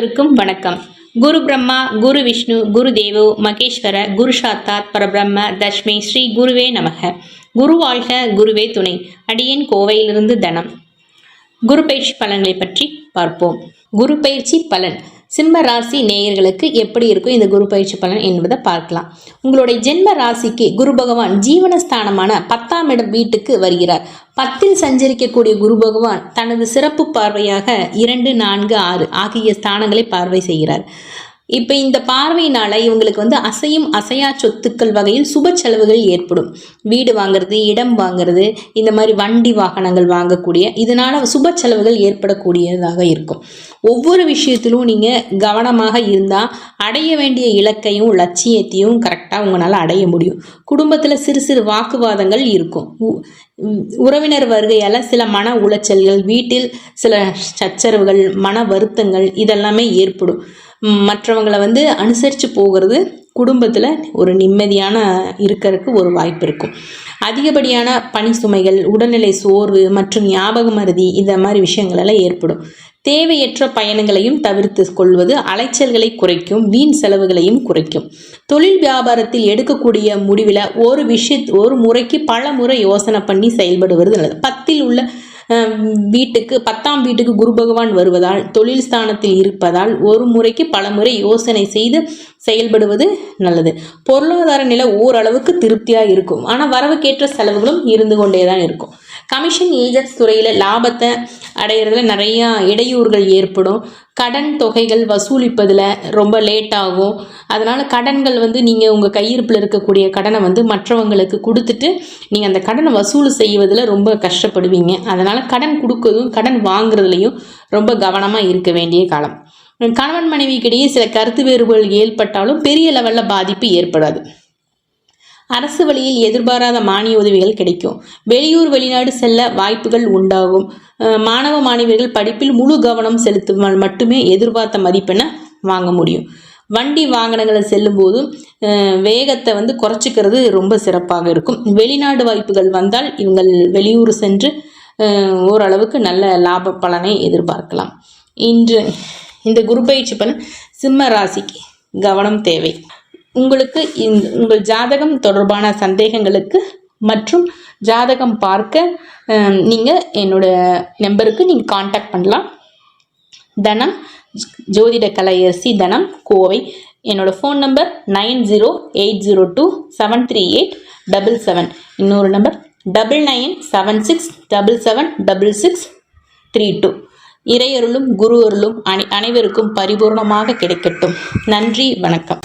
அனைவருக்கும் வணக்கம். குரு பிரம்மா, குரு விஷ்ணு, குரு தேவோ மகேஸ்வர, குரு சாத்தாத் பரபிரம்ம தஸ்மை ஸ்ரீ குருவே நமக. குரு வாழ்க, குருவே துணை. அடியேன் கோவையிலிருந்து தனம். குரு பயிற்சி பலன்களை பற்றி பார்ப்போம். குரு பயிற்சி பலன் சிம்ம ராசி நேயர்களுக்கு எப்படி இருக்கும் இந்த குரு பயிற்சி பலன் என்பதை பார்க்கலாம். உங்களுடைய ஜென்ம ராசிக்கு குரு பகவான் ஜீவனஸ்தானமான 10ஆம் இடம் வீட்டுக்கு வருகிறார். 10ல் சஞ்சரிக்கக்கூடிய குரு பகவான் தனது சிறப்பு பார்வையாக 2, 4, 6 ஆகிய ஸ்தானங்களை பார்வை செய்கிறார். இப்போ இந்த பார்வையினால இவங்களுக்கு அசையும் அசையா சொத்துக்கள் வகையில் சுப செலவுகள் ஏற்படும். வீடு வாங்குறது, இடம் வாங்குறது, இந்த மாதிரி வண்டி வாகனங்கள் வாங்கக்கூடிய இதனால சுப செலவுகள் ஏற்படக்கூடியதாக இருக்கும். ஒவ்வொரு விஷயத்திலும் நீங்கள் கவனமாக இருந்தால் அடைய வேண்டிய இலக்கையும் லட்சியத்தையும் கரெக்டாக உங்களால் அடைய முடியும். குடும்பத்தில் சிறு சிறு வாக்குவாதங்கள் இருக்கும். உறவினர் வருகையால் சில மன உளைச்சல்கள், வீட்டில் சில சச்சரவுகள், மன வருத்தங்கள் இதெல்லாமே ஏற்படும். மற்றவங்களை அனுசரித்து போகிறது குடும்பத்தில் ஒரு நிம்மதியான இருக்கிறதுக்கு ஒரு வாய்ப்பு இருக்கும். அதிகப்படியான பணி சுமைகள், உடல்நிலை சோர்வு மற்றும் ஞாபக மறதி இந்த மாதிரி விஷயங்கள் எல்லாம் ஏற்படும். தேவையற்ற பயணங்களையும் தவிர்த்து கொள்வது அலைச்சல்களை குறைக்கும், வீண் செலவுகளையும் குறைக்கும். தொழில் வியாபாரத்தில் எடுக்கக்கூடிய முடிவில் ஒரு முறைக்கு பல முறை யோசனை பண்ணி செயல்படுவது நல்லது. 10ல் உள்ள வீட்டுக்கு 10ஆம் வீட்டுக்கு குரு பகவான் வருவதால், தொழில் ஸ்தானத்தில் இருப்பதால் ஒரு முறைக்கு பல முறை யோசனை செய்து செயல்படுவது நல்லது. பொருளாதார நிலை ஓரளவுக்கு திருப்தியாக இருக்கும். ஆனால் வரவுக்கேற்ற செலவுகளும் இருந்து கொண்டே தான் இருக்கும். கமிஷன் ஏஜென்ட்ஸ் துறையில் லாபத்தை அடைகிறதுல நிறையா இடையூறுகள் ஏற்படும். கடன் தொகைகள் வசூலிப்பதில் ரொம்ப லேட் ஆகும். அதனால் கடன்கள் நீங்கள் உங்கள் கையிருப்பில் இருக்கக்கூடிய கடனை மற்றவங்களுக்கு கொடுத்துட்டு நீங்கள் அந்த கடனை வசூல் செய்வதில் ரொம்ப கஷ்டப்படுவீங்க. அதனால் கடன் கொடுக்கறதும் கடன் வாங்குறதுலையும் ரொம்ப கவனமாக இருக்க வேண்டிய காலம். கணவன் மனைவிக்கிடையே சில கருத்து வேறுபாடுகள் ஏற்பட்டாலும் பெரிய லெவலில் பாதிப்பு ஏற்படாது. அரசு வழியில் எதிர்பாராத மானிய உதவிகள் கிடைக்கும். வெளியூர் வெளிநாடு செல்ல வாய்ப்புகள் உண்டாகும். மாணவ மாணவியர்கள் படிப்பில் முழு கவனம் செலுத்தும் மட்டுமே எதிர்பார்த்த மதிப்பெண்ணை வாங்க முடியும். வண்டி வாகனங்களை செல்லும் போது வேகத்தை குறைச்சிக்கிறது ரொம்ப சிறப்பாக இருக்கும். வெளிநாடு வாய்ப்புகள் வந்தால் இவங்கள் வெளியூர் சென்று ஓரளவுக்கு நல்ல லாப பலனை எதிர்பார்க்கலாம். இன்று இந்த குரு பயிற்சி பலன் சிம்ம ராசிக்கு கவனம் தேவை. உங்களுக்கு உங்கள் ஜாதகம் தொடர்பான சந்தேகங்களுக்கு மற்றும் ஜாதகம் பார்க்க நீங்கள் என்னோட நம்பருக்கு நீங்கள் காண்டாக்ட் பண்ணலாம். தனம் ஜோதிட கலையரசி, தனம், கோவை. என்னோடய ஃபோன் நம்பர் 9080273877. இன்னொரு நம்பர் 9976776632. இறையருளும் குரு அருளும் அனைவருக்கும் பரிபூர்ணமாக கிடைக்கட்டும். நன்றி, வணக்கம்.